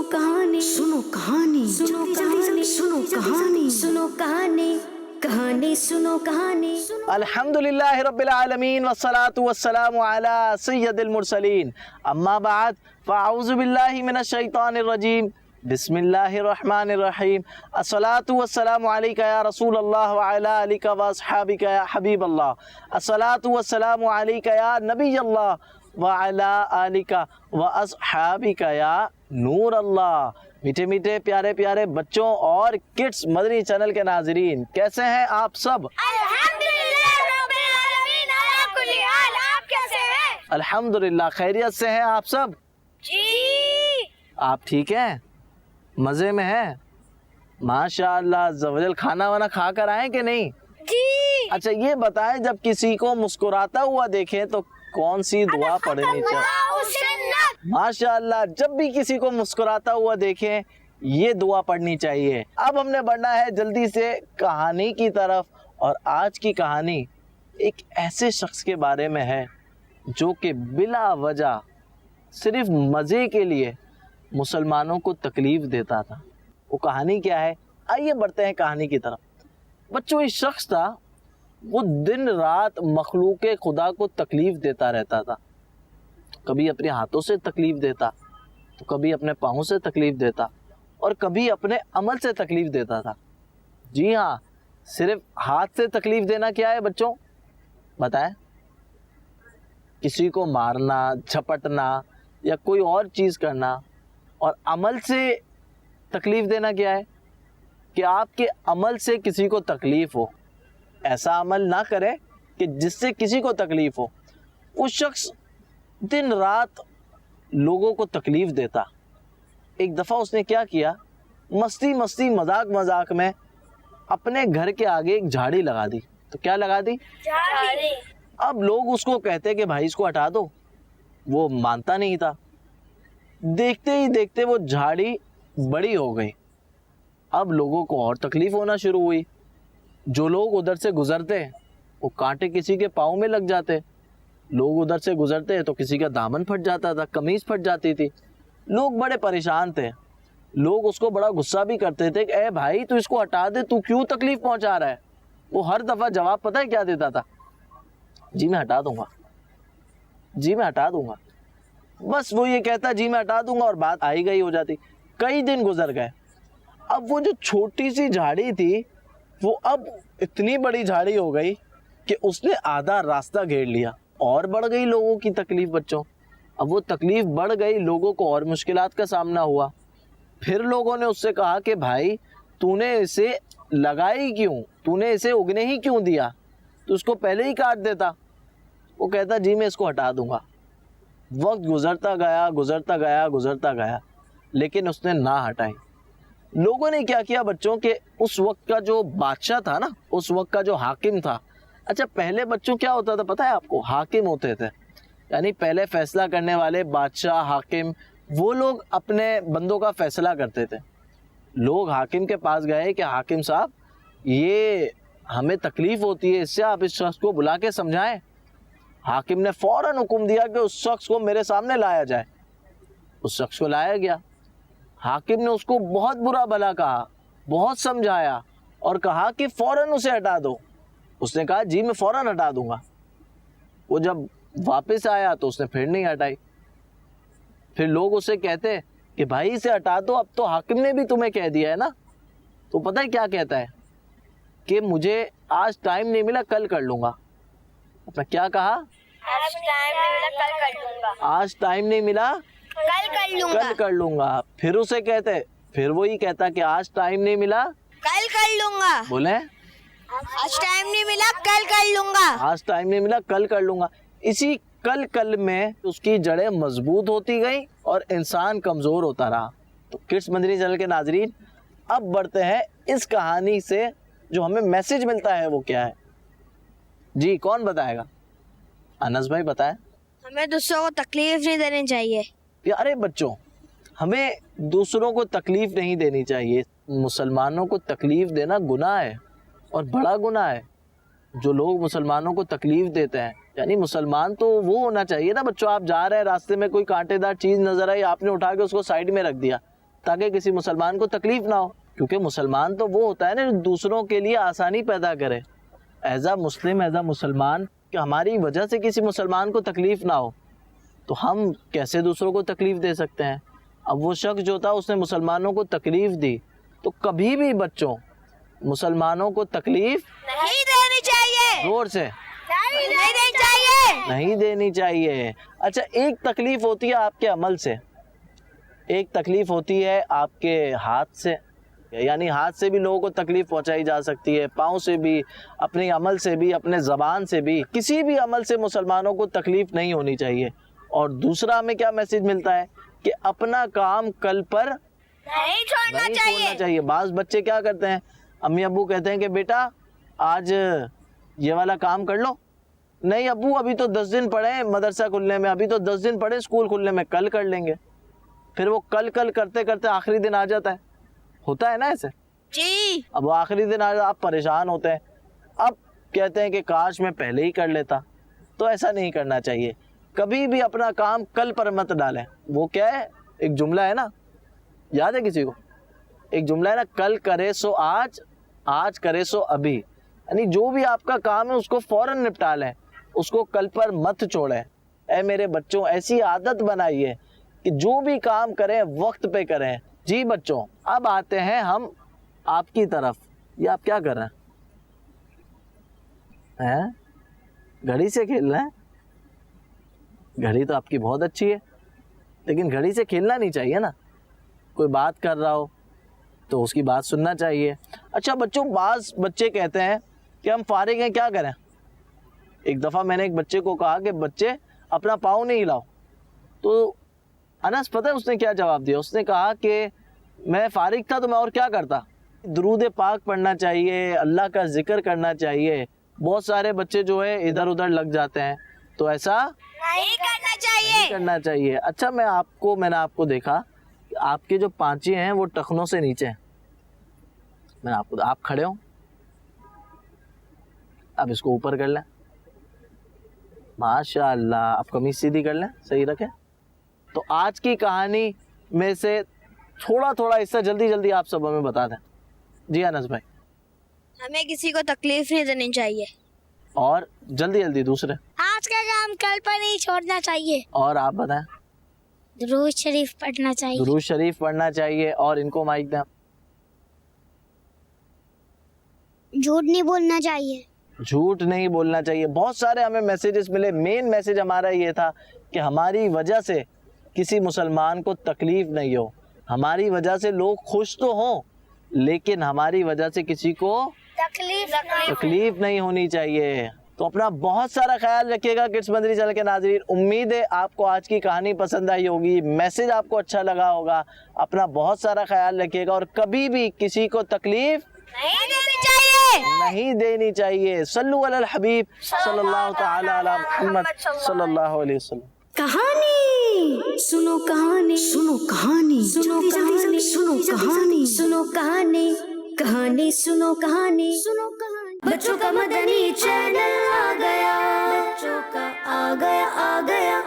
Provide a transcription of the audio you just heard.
कहानी, सुनो कहानी, सुनो कहानी, सुनो कहानी, सुनो कहानी, कहानी सुनो कहानी। अल्हम्दुलिल्लाहि रब्बिल आलमीन वस्सलातु वस्सलामु अला सय्यदिल मुरसलीन अम्मा बाद फ़अऊज़ु बिल्लाहि मिनश शैतानिर रजीम बिस्मिल्लाहिर रहमानिर रहीम अस्सलातु वस्सलामु अलैका या रसूलल्लाह व अला आलिका व अस्हाबिका या हबीबल्लाह अस्सलातु वस्सलामु अलैका या नबियल्लाह व अला आलिका व अस्हाबिका या नूर अल्लाह। मीठे मीठे प्यारे प्यारे बच्चों और किड्स मदनी चैनल के नाजरीन, कैसे हैं आप सब? अल्हम्दुलिल्लाह रब्बिल आलमीन अला कुल्ली हाल। आप कैसे हैं? अल्हम्दुलिल्लाह खैरियत से हैं आप सब? जी। आप ठीक हैं, मज़े में हैं? माशाअल्लाह ज़वजल खाना वाना खा कर आए कि नहीं? जी। अच्छा ये बताएं, जब किसी को मुस्कुराता हुआ देखें तो कौन सी दुआ पढ़नी चाहिए? माशाअल्लाह, जब भी किसी को मुस्कुराता हुआ देखें ये दुआ पढ़नी चाहिए। अब हमने बढ़ना है जल्दी से कहानी की तरफ, और आज की कहानी एक ऐसे शख्स के बारे में है जो कि बिला वजह सिर्फ मज़े के लिए मुसलमानों को तकलीफ़ देता था। वो कहानी क्या है, आइए बढ़ते हैं कहानी की तरफ। बच्चों, इस शख्स था, वो दिन रात मखलूक़ खुदा को तकलीफ़ देता रहता था। कभी अपने हाथों से तकलीफ़ देता, तो कभी अपने पाँव से तकलीफ़ देता, और कभी अपने अमल से तकलीफ़ देता था। जी हाँ, सिर्फ हाथ से तकलीफ़ देना क्या है बच्चों, बताएं? किसी को मारना, झपटना या कोई और चीज़ करना। और अमल से तकलीफ़ देना क्या है कि आपके अमल से किसी को तकलीफ़ हो, ऐसा अमल ना करें कि जिससे किसी को तकलीफ़ हो। उस शख्स दिन रात लोगों को तकलीफ़ देता। एक दफ़ा उसने क्या किया, मस्ती मस्ती मजाक मजाक में अपने घर के आगे एक झाड़ी लगा दी। तो क्या लगा दी? झाड़ी। अब लोग उसको कहते कि भाई इसको हटा दो, वो मानता नहीं था। देखते ही देखते वो झाड़ी बड़ी हो गई। अब लोगों को और तकलीफ़ होना शुरू हुई। जो लोग उधर से गुजरते वो कांटे किसी के पाँव में लग जाते, लोग उधर से गुजरते तो किसी का दामन फट जाता था, कमीज फट जाती थी। लोग बड़े परेशान थे। लोग उसको बड़ा गुस्सा भी करते थे कि ए भाई तू इसको हटा दे, तू क्यों तकलीफ पहुंचा रहा है। वो हर दफा जवाब पता है क्या देता था? जी मैं हटा दूंगा, जी मैं हटा दूंगा। बस वो ये कहता जी मैं हटा दूंगा और बात आई गई हो जाती। कई दिन गुजर गए। अब वो जो छोटी सी झाड़ी थी वो अब इतनी बड़ी झाड़ी हो गई कि उसने आधा रास्ता घेर लिया। और बढ़ गई लोगों की तकलीफ बच्चों। अब वो तकलीफ बढ़ गई, लोगों को और मुश्किलात का सामना हुआ। फिर लोगों ने उससे कहा कि भाई तूने इसे लगाई क्यों, तूने इसे उगने ही क्यों दिया, तो उसको पहले ही काट देता। वो कहता जी मैं इसको हटा दूंगा। वक्त गुजरता गया गुजरता गया गुजरता गया, लेकिन उसने ना हटाई। लोगों ने क्या किया बच्चों के उस वक्त का जो बादशाह था ना, उस वक्त का जो हाकिम था। अच्छा पहले बच्चों क्या होता था पता है आपको? हाकिम होते थे, यानी पहले फैसला करने वाले बादशाह हाकिम, वो लोग अपने बंदों का फैसला करते थे। लोग हाकिम के पास गए कि हाकिम साहब ये हमें तकलीफ होती है, इससे आप इस शख्स को बुला के समझाएं। हाकिम ने फौरन हुक्म दिया कि उस शख्स को मेरे सामने लाया जाए। उस शख्स को लाया गया। हाकिम ने उसको बहुत बुरा भला कहा, बहुत समझाया और कहा कि फौरन उसे हटा दो। उसने कहा जी मैं फौरन हटा दूंगा। वो जब वापस आया तो उसने फिर नहीं हटाई। फिर लोग उसे कहते कि भाई इसे हटा दो, अब तो हाकिम ने भी तुम्हें कह दिया है ना। तो पता है क्या कहता है कि मुझे आज टाइम नहीं मिला, कल कर लूंगा। अपना क्या कहा? आज टाइम नहीं मिला, कल कर लूंगा। आज टाइम नहीं मिला, कल कर लूंगा। कल कर लूंगा। फिर उसे कहते, फिर वही कहता कि आज टाइम नहीं मिला, कल कर लूंगा। बोले आज टाइम नहीं मिला, कल कर लूंगा। आज टाइम नहीं मिला, कल कर लूंगा। इसी कल कल में उसकी जड़ें मजबूत होती गई और इंसान कमजोर होता रहा। तो किड्स मदनी चैनल के नाजरीन, अब बढ़ते हैं इस कहानी से जो हमें मैसेज मिलता है वो क्या है। जी कौन बताएगा? अनस भाई बताएं। हमें दूसरों को तकलीफ नहीं देनी चाहिए। प्यारे बच्चों, हमें दूसरों को तकलीफ नहीं देनी चाहिए। मुसलमानों को तकलीफ देना गुनाह है और बड़ा गुनाह है। जो लोग मुसलमानों को तकलीफ देते हैं, यानी मुसलमान तो वो होना चाहिए ना बच्चों। आप जा रहे हैं रास्ते में, कोई कांटेदार चीज नजर आई, आपने उठा के उसको साइड में रख दिया, تاکہ کسی مسلمان کو تکلیف نہ ہو, کیونکہ مسلمان تو وہ ہوتا ہے نا جو دوسروں کے لیے آسانی پیدا کرے. As a Muslim, as a مسلمان, کہ ہماری وجہ سے کسی مسلمان کو تکلیف نہ ہو تو ہم کیسے دوسروں کو تکلیف دے سکتے ہیں؟ اب وہ شخص جو تھا اس نے مسلمانوں کو تکلیف دی, تو کبھی بھی بچوں مسلمانوں کو تکلیف نہیں دینی چاہیے, زور سے نہیں دینی چاہیے. نہیں دینی چاہیے. اچھا, ایک تکلیف ہوتی ہے آپ کے عمل سے, ایک تکلیف ہوتی ہے آپ کے ہاتھ سے, یعنی ہاتھ سے بھی لوگوں کو تکلیف پہنچائی جا سکتی ہے, پاؤں سے بھی, اپنے عمل سے بھی, اپنے زبان سے بھی, کسی بھی عمل سے مسلمانوں کو تکلیف نہیں ہونی چاہیے. اور دوسرا ہمیں کیا میسج ملتا ہے کہ اپنا کام کل پر نہیں چھوڑنا چاہیے. بعض بچے کیا کرتے ہیں, امی ابو کہتے ہیں کہ بیٹا آج یہ والا کام کر لو, نہیں ابو ابھی تو 10 دن پڑے ہیں مدرسہ کھلنے میں, ابھی تو 10 دن پڑے اسکول کھلنے میں, کل کر لیں گے. پھر وہ کل کرتے کرتے آخری دن آ جاتا ہے, ہوتا ہے نا ایسے جی. اب وہ آخری دن آ جاتا, آپ پریشان ہوتے ہیں, اب کہتے ہیں کہ کاش میں پہلے ہی کر لیتا. تو ایسا نہیں کرنا چاہیے, کبھی بھی اپنا کام کل پر مت ڈالیں. وہ کیا ہے, ایک جملہ ہے نا, یاد ہے کسی کو, ایک جملہ ہے نا, کل کرے سو آج, آج کرے سو ابھی. یعنی جو بھی آپ کا کام ہے اس کو فوراً نپٹا لیں, اس کو کل پر مت چھوڑیں. اے میرے بچوں, ایسی عادت بنائیے کہ جو بھی کام کریں وقت پہ کریں. جی بچوں, اب آتے ہیں ہم آپ کی طرف. یہ آپ کیا کر رہے ہیں؟ گھڑی سے کھیل رہے ہیں؟ گھڑی تو آپ کی بہت اچھی ہے, لیکن گھڑی سے کھیلنا نہیں چاہیے نا. کوئی بات کر رہا ہو تو اس کی بات سننا چاہیے. اچھا بچوں, بعض بچے کہتے ہیں کہ ہم فارغ ہیں کیا کریں. ایک دفعہ میں نے ایک بچے کو کہا کہ بچے اپنا پاؤں نہیں ہلاؤ, تو انس پتہ ہے اس نے کیا جواب دیا؟ اس نے کہا کہ میں فارغ تھا تو میں اور کیا کرتا. درود پاک پڑھنا چاہیے, اللہ کا ذکر کرنا چاہیے. بہت سارے بچے جو ہے ادھر ادھر لگ جاتے ہیں, تو ایسا نہیں کرنا نہیں چاہیے. کرنا چاہیے. اچھا, میں نے آپ کو دیکھا کہ آپ کے جو پانچے ہیں وہ ٹخنوں سے نیچے ہیں. میں نے آپ کھڑے ہوں, اب اس کو اوپر کر لیں, ماشاء اللہ. آپ قمیض سیدھی کر لیں, صحیح رکھیں. تو آج کی کہانی میں سے تھوڑا حصہ جلدی آپ سب ہمیں بتا دیں. جی انس بھائی. ہمیں کسی کو تکلیف نہیں دینی چاہیے, اور جلدی دوسرے. آج کا کام کل پر نہیں چھوڑنا چاہیے. اور آپ بتائیں. درود شریف پڑھنا چاہیے. درود شریف پڑھنا چاہیے. اور ان کو مائک دیں. جھوٹ نہیں بولنا چاہیے. جھوٹ نہیں بولنا چاہیے. بہت سارے ہمیں میسیجز ملے. مین میسیج ہمارا یہ تھا کہ ہماری وجہ سے کسی مسلمان کو تکلیف نہیں ہو. ہماری وجہ سے لوگ خوش تو ہوں, لیکن ہماری وجہ سے کسی کو تکلیف نہیں ہونی چاہیے. تو اپنا بہت سارا خیال رکھیے گا کڈس مدنی چینل کے ناظرین. امید ہے آپ کو آج کی کہانی پسند آئی ہوگی, میسج آپ کو اچھا لگا ہوگا. اپنا بہت سارا خیال رکھیے گا, اور کبھی بھی کسی کو تکلیف نہیں دینی چاہیے. صلو علی الحبیب صلی اللہ تعالی علی محمد صلی اللہ علیہ وسلم. کہانی سنو, کہانی سنو, کہانی سنو, کہانی سنو, کہانی سنو, کہانی کہانی سنو, کہانی سنو, کہانی. بچوں کا مدنی چینل آ گیا, بچوں کا آ گیا.